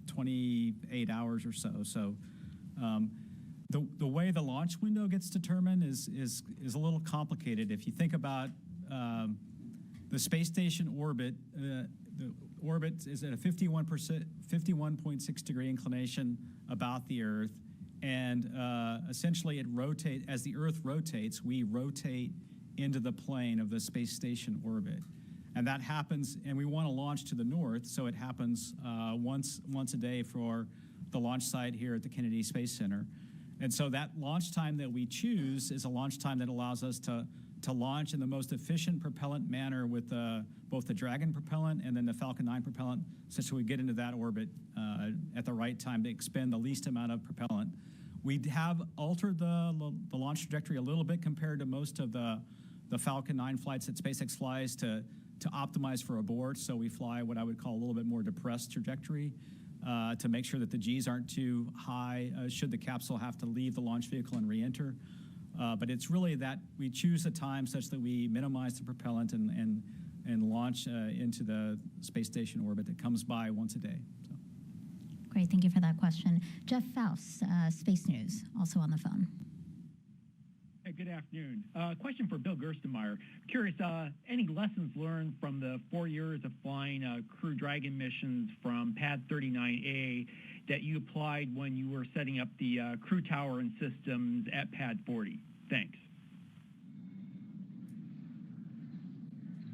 28 hours or so. So the way the launch window gets determined is a little complicated. If you think about the space station orbit, the orbit is at a 51.6 degree inclination about the Earth, and essentially it rotates as the Earth rotates. We rotate into the plane of the space station orbit. And that happens, and we want to launch to the north, so it happens once a day for the launch site here at the Kennedy Space Center. And so that launch time that we choose is a launch time that allows us to launch in the most efficient propellant manner with both the Dragon propellant and then the Falcon 9 propellant, such that we get into that orbit at the right time to expend the least amount of propellant. We have altered the launch trajectory a little bit compared to most of the Falcon 9 flights that SpaceX flies to optimize for abort. So we fly what I would call a little bit more depressed trajectory to make sure that the Gs aren't too high should the capsule have to leave the launch vehicle and re-enter. But it's really that we choose a time such that we minimize the propellant and launch into the space station orbit that comes by once a day. So. Great, thank you for that question. Jeff Faust, Space News, also on the phone. Hey, good afternoon. Question for Bill Gerstenmaier. Curious, any lessons learned from the 4 years of flying Crew Dragon missions from Pad 39A that you applied when you were setting up the crew tower and systems at Pad 40? Thanks.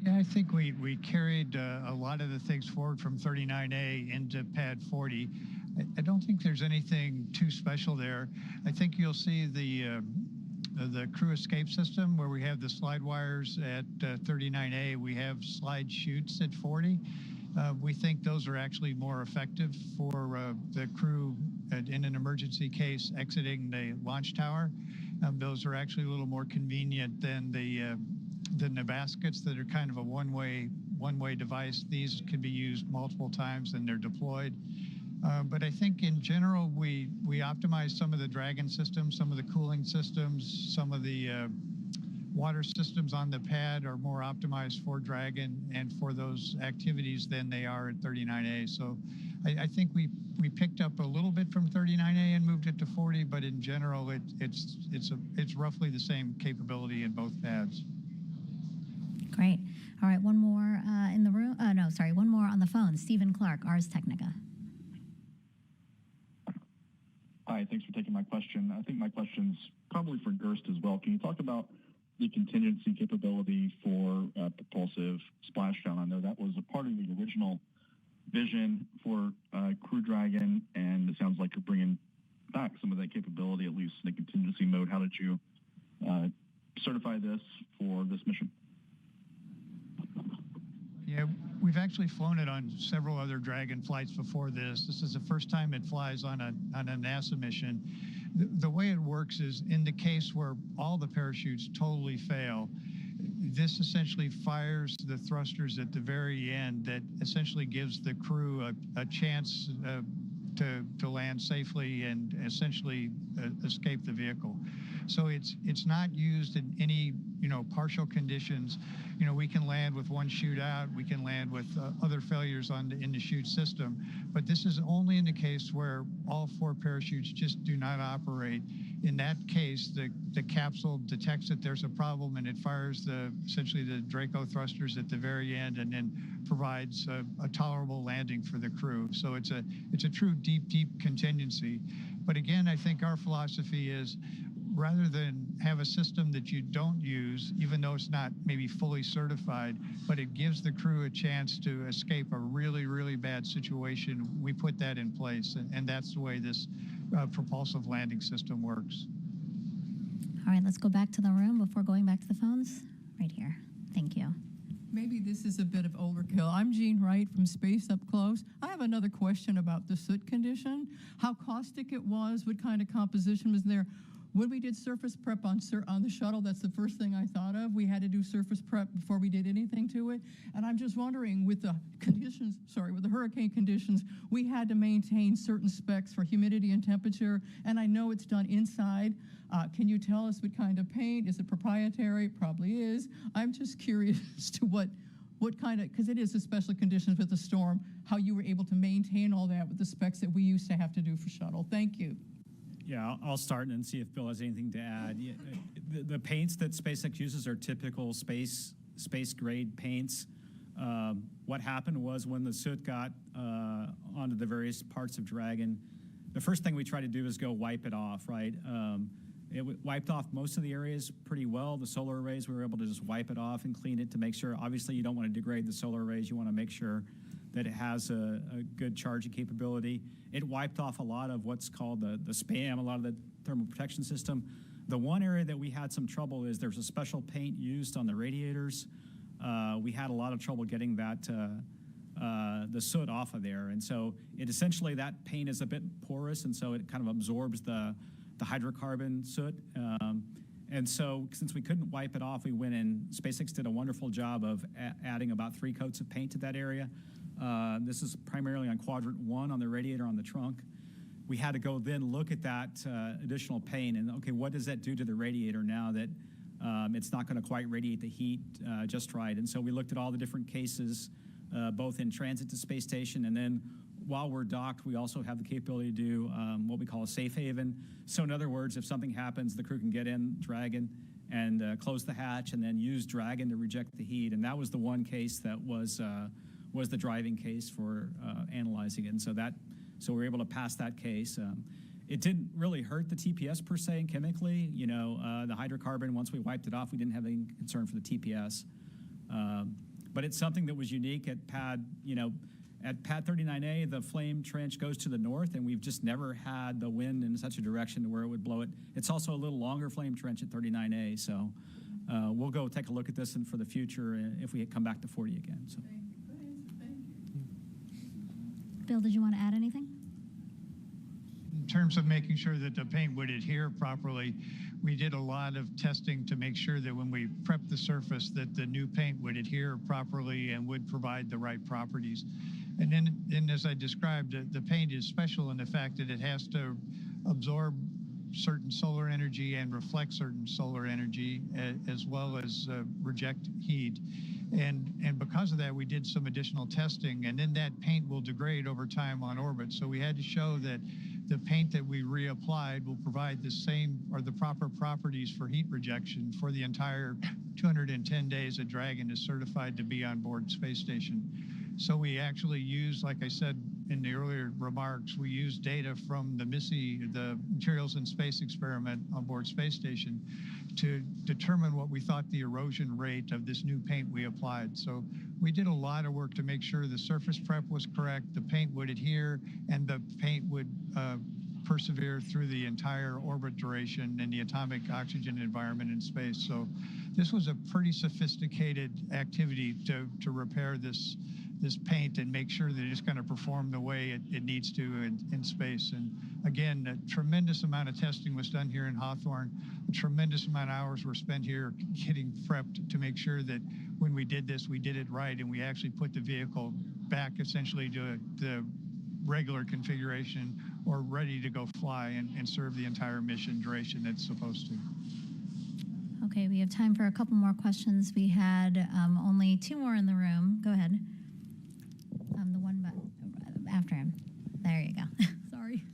Yeah, I think we carried a lot of the things forward from 39A into Pad 40. I don't think there's anything too special there. I think you'll see the crew escape system where we have the slide wires at 39A. We have slide chutes at 40. We think those are actually more effective for the crew in an emergency case exiting the launch tower. Those are actually a little more convenient than the baskets that are kind of a one-way device. These can be used multiple times and they're deployed. But I think in general, we optimize some of the Dragon systems, some of the cooling systems, some of the water systems on the pad are more optimized for Dragon and for those activities than they are at 39A. So I think we picked up a little bit from 39A and moved it to 40, but in general, it's roughly the same capability in both pads. Great. All right, one more in the room. One more on the phone. Stephen Clark, Ars Technica. Hi, thanks for taking my question. I think my question's probably for Gerst as well. Can you talk about the contingency capability for propulsive splashdown? I know that was a part of the original vision for Crew Dragon, and it sounds like you're bringing back some of that capability, at least in a contingency mode. How did you certify this for this mission? Yeah, we've actually flown it on several other Dragon flights before this. This is the first time it flies on a NASA mission. The way it works is in the case where all the parachutes totally fail, this essentially fires the thrusters at the very end that essentially gives the crew a chance to land safely and essentially escape the vehicle. So it's not used in any partial conditions. We can land with one chute out, we can land with other failures in the chute system, but this is only in the case where all 4 parachutes just do not operate. In that case, the capsule detects that there's a problem and it fires essentially the Draco thrusters at the very end and then provides a tolerable landing for the crew. So it's a true deep contingency. But again, I think our philosophy is rather than have a system that you don't use, even though it's not maybe fully certified, but it gives the crew a chance to escape a really bad situation, we put that in place. And that's the way this propulsive landing system works. All right, let's go back to the room before going back to the phones. Right here. Thank you. Maybe this is a bit of overkill. I'm Jean Wright from Space Up Close. I have another question about the soot condition, how caustic it was, what kind of composition was there. When we did surface prep on the shuttle, that's the first thing I thought of. We had to do surface prep before we did anything to it. And I'm just wondering, with the hurricane conditions, we had to maintain certain specs for humidity and temperature. And I know it's done inside. Can you tell us what kind of paint? Is it proprietary? It probably is. I'm just curious as to what kind of, because it is a special conditions with the storm, how you were able to maintain all that with the specs that we used to have to do for shuttle. Thank you. Yeah, I'll start and see if Bill has anything to add. Yeah, the paints that SpaceX uses are typical space grade paints. What happened was when the soot got onto the various parts of Dragon, the first thing we try to do is go wipe it off, right? It wiped off most of the areas pretty well. The solar arrays, we were able to just wipe it off and clean it to make sure. Obviously, you don't want to degrade the solar arrays. You want to make sure that it has a good charging capability. It wiped off a lot of what's called the spam, a lot of the thermal protection system. The one area that we had some trouble is there's a special paint used on the radiators. We had a lot of trouble getting that the soot off of there, and so it essentially, that paint is a bit porous, and so it kind of absorbs the hydrocarbon soot. And so since we couldn't wipe it off, we went in. SpaceX did a wonderful job of adding about 3 coats of paint to that area. This is primarily on quadrant 1 on the radiator on the trunk. We had to go then look at that additional paint and, okay, what does that do to the radiator now that it's not going to quite radiate the heat just right? And so we looked at all the different cases, both in transit to space station, and then while we're docked, we also have the capability to do what we call a safe haven. So in other words, if something happens, the crew can get in Dragon and close the hatch and then use Dragon to reject the heat. And that was the one case that was the driving case for analyzing it. And so we were able to pass that case. It didn't really hurt the TPS per se chemically. You know, the hydrocarbon, once we wiped it off, we didn't have any concern for the TPS. But it's something that was unique at pad, at pad 39A, the flame trench goes to the north, and we've just never had the wind in such a direction to where it would blow it. It's also a little longer flame trench at 39A, so we'll go take a look at this and for the future if we come back to 40 again. So. Bill, did you want to add anything? In terms of making sure that the paint would adhere properly, we did a lot of testing to make sure that when we prepped the surface that the new paint would adhere properly and would provide the right properties. And then as I described, the paint is special in the fact that it has to absorb certain solar energy and reflect certain solar energy, as well as reject heat. And because of that, we did some additional testing, and then that paint will degrade over time on orbit. So we had to show that the paint that we reapplied will provide the same or the proper properties for heat rejection for the entire 210 days that Dragon is certified to be on board space station. So we actually use, like I said in the earlier remarks, we use data from the MISSI, the Materials in Space experiment on board space station, to determine what we thought the erosion rate of this new paint we applied. So we did a lot of work to make sure the surface prep was correct, the paint would adhere, and the paint would persevere through the entire orbit duration in the atomic oxygen environment in space. So this was a pretty sophisticated activity to repair this paint and make sure that it's going to perform the way it needs to in space. And again, a tremendous amount of testing was done here in Hawthorne. A tremendous amount of hours were spent here getting prepped to make sure that when we did this, we did it right, and we actually put the vehicle back essentially to the regular configuration or ready to go fly and serve the entire mission duration it's supposed to. Okay, we have time for a couple more questions. We had only 2 more in the room. Go ahead. The one after him. There you go. Sorry.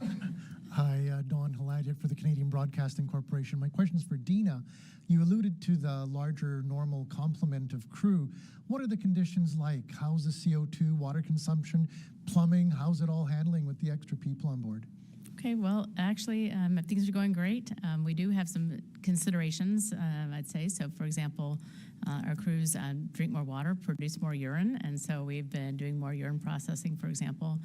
Hi, Don Haladic for the Canadian Broadcasting Corporation. My question is for Dina. You alluded to the larger normal complement of crew. What are the conditions like? How's the CO2, water consumption, plumbing? How's it all handling with the extra people on board? Okay, well, actually, things are going great. We do have some considerations, I'd say. So, for example, our crews drink more water, produce more urine, and so we've been doing more urine processing, for example.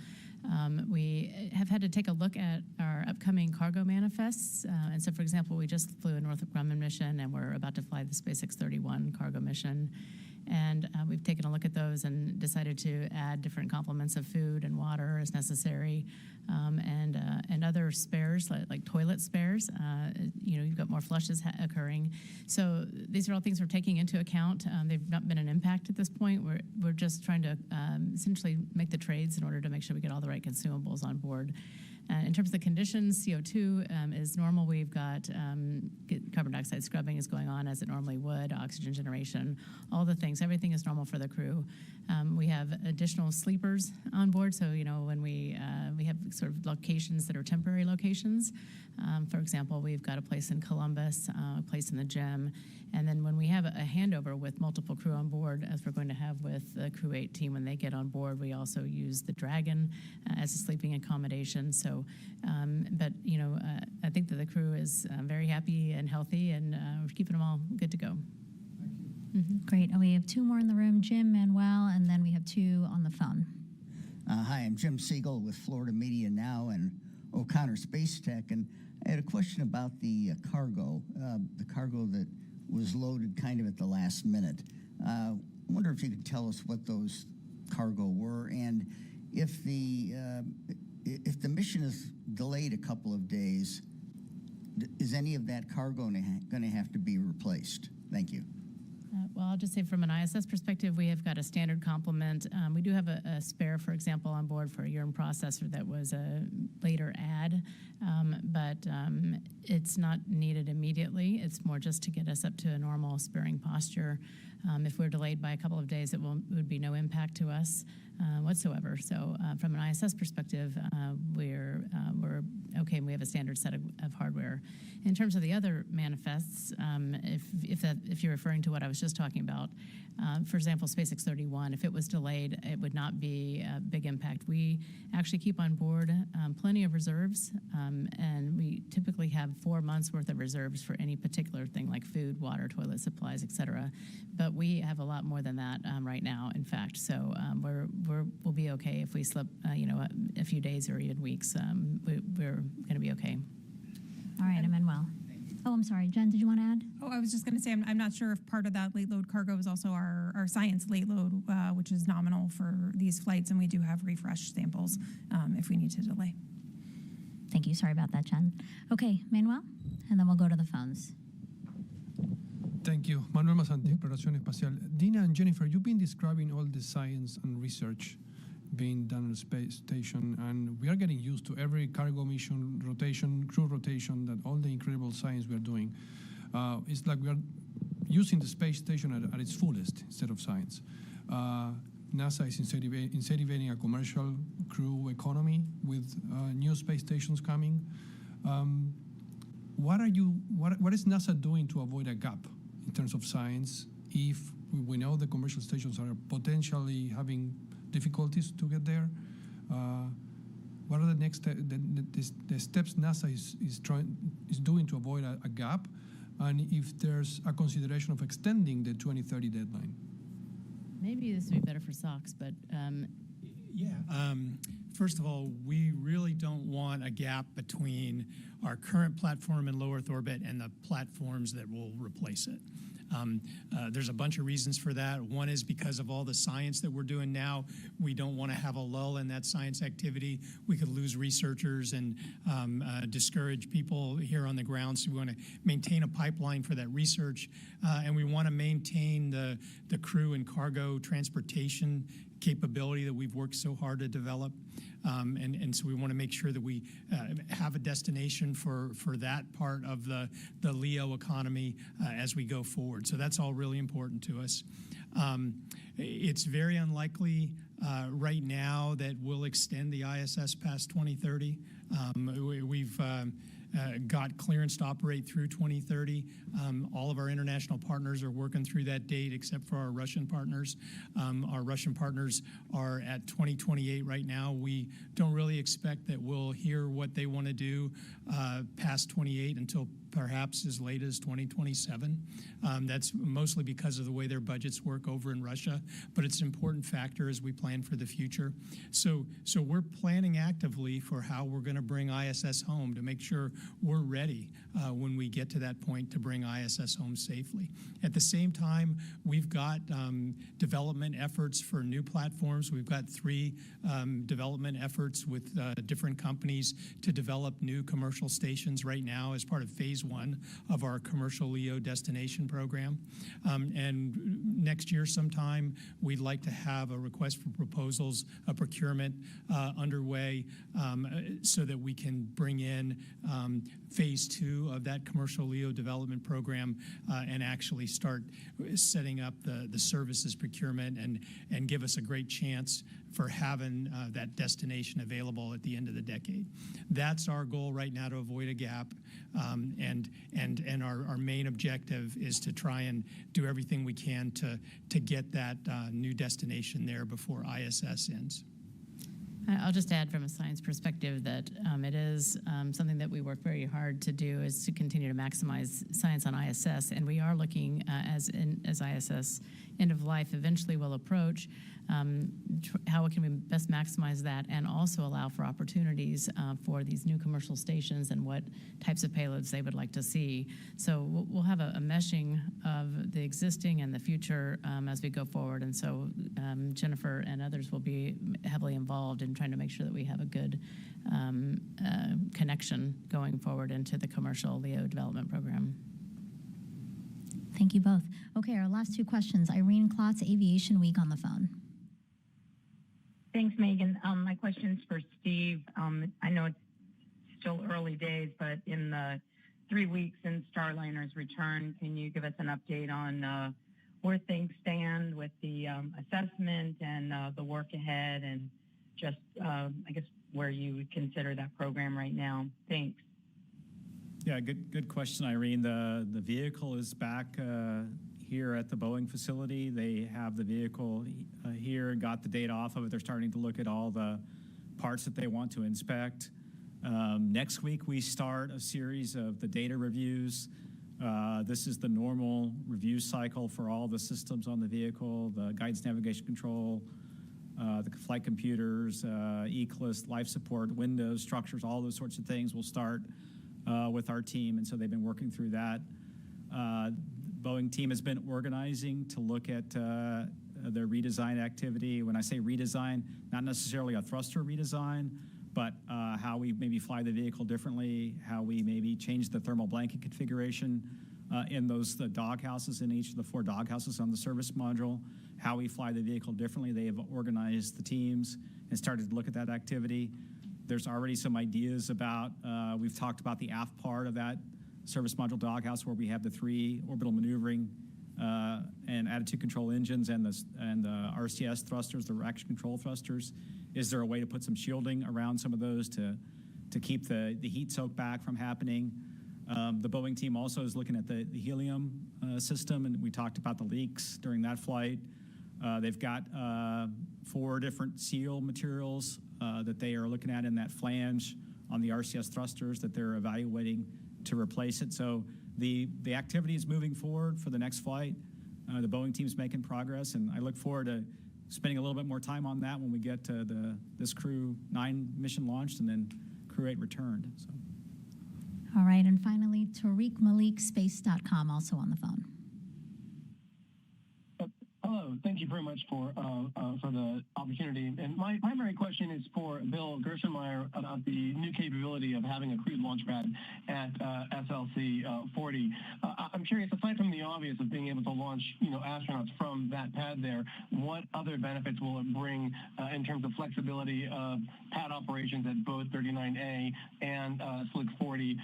We have had to take a look at our upcoming cargo manifests. And so, for example, we just flew a Northrop Grumman mission, and we're about to fly the SpaceX 31 cargo mission. And we've taken a look at those and decided to add different complements of food and water as necessary, and other spares like toilet spares. You've got more flushes occurring. So these are all things we're taking into account. They've not been an impact at this point. We're just trying to essentially make the trades in order to make sure we get all the right consumables on board. In terms of the conditions, CO2 is normal. We've got carbon dioxide scrubbing is going on as it normally would, oxygen generation, all the things. Everything is normal for the crew. We have additional sleepers on board, so when we have sort of locations that are temporary locations. For example, we've got a place in Columbus, a place in the gym, and then when we have a handover with multiple crew on board, as we're going to have with the Crew 8 team when they get on board. We also use the Dragon as a sleeping accommodation. So, but I think that the crew is very happy and healthy, and we're keeping them all good to go. Great. And we have two more in the room, Jim, Manuel, and then we have two on the phone. Hi, I'm Jim Siegel with Florida Media Now and O'Connor Space Tech, and I had a question about the cargo that was loaded kind of at the last minute. I wonder if you could tell us what those cargo were, and if the mission is delayed a couple of days, is any of that cargo going to have to be replaced? Thank you. Well, I'll just say from an ISS perspective, we have got a standard complement. We do have a spare, for example, on board for a urine processor that was a later add, but it's not needed immediately. It's more just to get us up to a normal sparing posture. If we're delayed by a couple of days, it would be no impact to us whatsoever. So from an ISS perspective, we're okay, and we have a standard set of hardware. In terms of the other manifests, if you're referring to what I was just talking about, for example, SpaceX 31, if it was delayed, it would not be a big impact. We actually keep on board plenty of reserves, and we typically have 4 months worth of reserves for any particular thing like food, water, toilet supplies, et.cetera. But we have a lot more than that right now, in fact. So we'll be okay if we slip, a few days or even weeks. We're going to be okay. All right, Manuel. Oh, I'm sorry. Jen, did you want to add? Oh, I was just going to say, I'm not sure if part of that late load cargo is also our science late load, which is nominal for these flights, and we do have refresh samples if we need to delay. Thank you. Sorry about that, Jen. Okay, Manuel, and then we'll go to the phones. Thank you. Manuel Masanti, Exploración Espacial. Dina and Jennifer, you've been describing all the science and research being done on the space station, and we are getting used to every cargo mission rotation, crew rotation, that all the incredible science we are doing. It's like we are using the space station at its fullest instead of science. NASA is incentivizing a commercial crew economy with new space stations coming. What is NASA doing to avoid a gap in terms of science if we know the commercial stations are potentially having difficulties to get there? What are the next the steps NASA is doing to avoid a gap, and if there's a consideration of extending the 2030 deadline? Maybe this would be better for SOX, but First of all, we really don't want a gap between our current platform in low Earth orbit and the platforms that will replace it. There's a bunch of reasons for that. One is because of all the science that we're doing now. We don't want to have a lull in that science activity. We could lose researchers and discourage people here on the ground. So we want to maintain a pipeline for that research, and we want to maintain the crew and cargo transportation capability that we've worked so hard to develop. And so we want to make sure that we have a destination for that part of the LEO economy as we go forward. So that's all really important to us. It's very unlikely right now that we'll extend the ISS past 2030. We've got clearance to operate through 2030. All of our international partners are working through that date except for our Russian partners. Our Russian partners are at 2028 right now. We don't really expect that we'll hear what they want to do past 28 until perhaps as late as 2027. That's mostly because of the way their budgets work over in Russia, but it's an important factor as we plan for the future. So we're planning actively for how we're going to bring ISS home to make sure we're ready when we get to that point to bring ISS home safely. At the same time, we've got development efforts for new platforms. We've got 3 development efforts with different companies to develop new commercial stations right now as part of phase 1 of our commercial LEO destination program. And next year sometime, we'd like to have a request for proposals, a procurement underway so that we can bring in phase 2 of that commercial LEO development program and actually start setting up the services procurement and give us a great chance for having that destination available at the end of the decade. That's our goal right now, to avoid a gap. And and our main objective is to try and do everything we can to get that new destination there before ISS ends. I'll just add from a science perspective that it is something that we work very hard to do is to continue to maximize science on ISS, and we are looking as ISS end of life eventually will approach, how can we best maximize that and also allow for opportunities for these new commercial stations and what types of payloads they would like to see. So we'll have a meshing of the existing and the future as we go forward, and so Jennifer and others will be heavily involved in trying to make sure that we have a good connection going forward into the commercial LEO development program. Thank you both. Okay, our last two questions. Irene Klotz, Aviation Week on the phone. Thanks, Megan. My question's for Steve. I know it's still early days, but in the 3 weeks since Starliner's return, can you give us an update on where things stand with the assessment and the work ahead and just, I guess, where you would consider that program right now? Thanks. Yeah, good question, Irene. The vehicle is back here at the Boeing facility. They have the vehicle here and got the data off of it. They're starting to look at all the parts that they want to inspect. Next week, we start a series of the data reviews. This is the normal review cycle for all the systems on the vehicle, the guidance navigation control, the flight computers, ECLIS, life support, windows, structures, all those sorts of things will start with our team, and so they've been working through that. Boeing team has been organizing to look at their redesign activity. When I say redesign, not necessarily a thruster redesign, but how we maybe fly the vehicle differently, how we maybe change the thermal blanket configuration in the dog houses, in each of the 4 dog houses on the service module, how we fly the vehicle differently. They have organized the teams and started to look at that activity. There's already some ideas about, we've talked about the aft part of that service module doghouse where we have the 3 orbital maneuvering and attitude control engines and the RCS thrusters, the reaction control thrusters. Is there a way to put some shielding around some of those to keep the heat soak back from happening? The Boeing team also is looking at the helium system, and we talked about the leaks during that flight. They've got 4 different seal materials that they are looking at in that flange on the RCS thrusters that they're evaluating to replace it. So the activity is moving forward for the next flight. The Boeing team's making progress, and I look forward to spending a little bit more time on that when we get to this Crew 9 mission launched and then Crew 8 returned. So. All right, and finally, Tariq Malik, Space.com, also on the phone. Hello, thank you very much for the opportunity. And my primary question is for Bill Gerstenmaier about the new capability of having a crewed launch pad at SLC 40. I'm curious, aside from the obvious of being able to launch, astronauts from that pad there, what other benefits will it bring in terms of flexibility of pad operations at both 39A and Slick 40?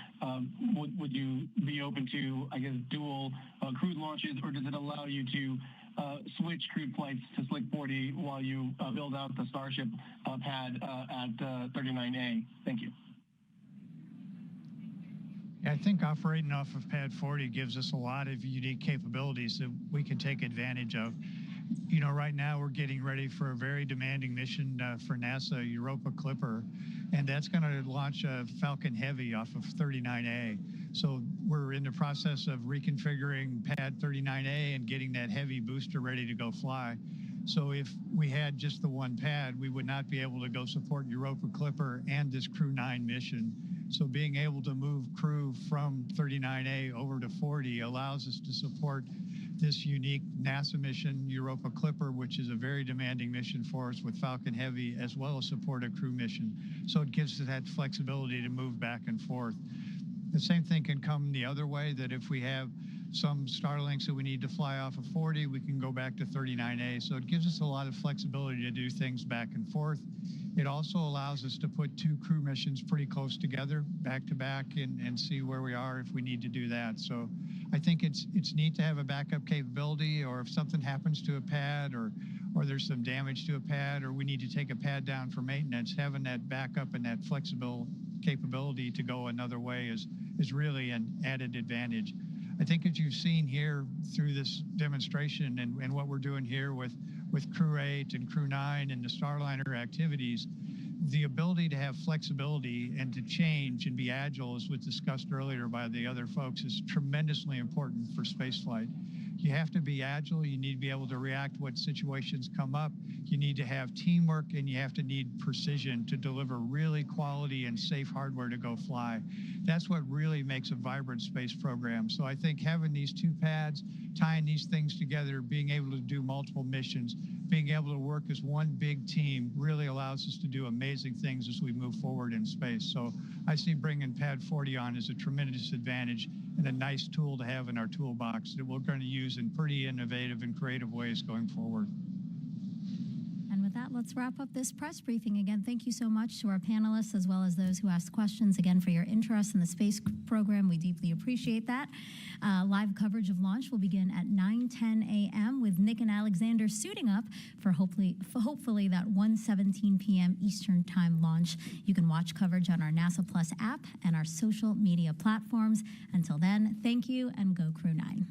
Would you be open to, I guess, dual crewed launches, or does it allow you to switch crewed flights to Slick 40 while you build out the Starship pad at 39A? Thank you. Yeah, I think operating off of Pad 40 gives us a lot of unique capabilities that we can take advantage of. Right now we're getting ready for a very demanding mission for NASA, Europa Clipper, and that's going to launch a Falcon Heavy off of 39A. So we're in the process of reconfiguring Pad 39A and getting that Heavy booster ready to go fly. So if we had just the one pad, we would not be able to go support Europa Clipper and this Crew 9 mission. So being able to move crew from 39A over to 40 allows us to support this unique NASA mission, Europa Clipper, which is a very demanding mission for us with Falcon Heavy, as well as support a crew mission. So it gives us that flexibility to move back and forth. The same thing can come the other way, that if we have some Starlinks that we need to fly off of 40, we can go back to 39A. So it gives us a lot of flexibility to do things back and forth. It also allows us to put 2 crew missions pretty close together, back to back, and see where we are if we need to do that. So I think it's neat to have a backup capability, or if something happens to a pad, or there's some damage to a pad, or we need to take a pad down for maintenance, having that backup and that flexible capability to go another way is is really an added advantage. I think as you've seen here through this demonstration and what we're doing here with Crew 8 and Crew 9 and the Starliner activities, the ability to have flexibility and to change and be agile, as was discussed earlier by the other folks, is tremendously important for spaceflight. You have to be agile. You need to be able to react when situations come up. You need to have teamwork, and you have to need precision to deliver really quality and safe hardware to go fly. That's what really makes a vibrant space program. So I think having these two pads, tying these things together, being able to do multiple missions, being able to work as one big team really allows us to do amazing things as we move forward in space. So I see bringing Pad 40 on as a tremendous advantage and a nice tool to have in our toolbox that we're going to use in pretty innovative and creative ways going forward. And with that, let's wrap up this press briefing. Again, thank you so much to our panelists as well as those who asked questions, again, for your interest in the space program. We deeply appreciate that. Live coverage of launch will begin at 9:10 a.m. with Nick and Alexander suiting up for hopefully that 1:17 p.m. Eastern Time launch. You can watch coverage on our NASA Plus app and our social media platforms. Until then, thank you and go Crew 9.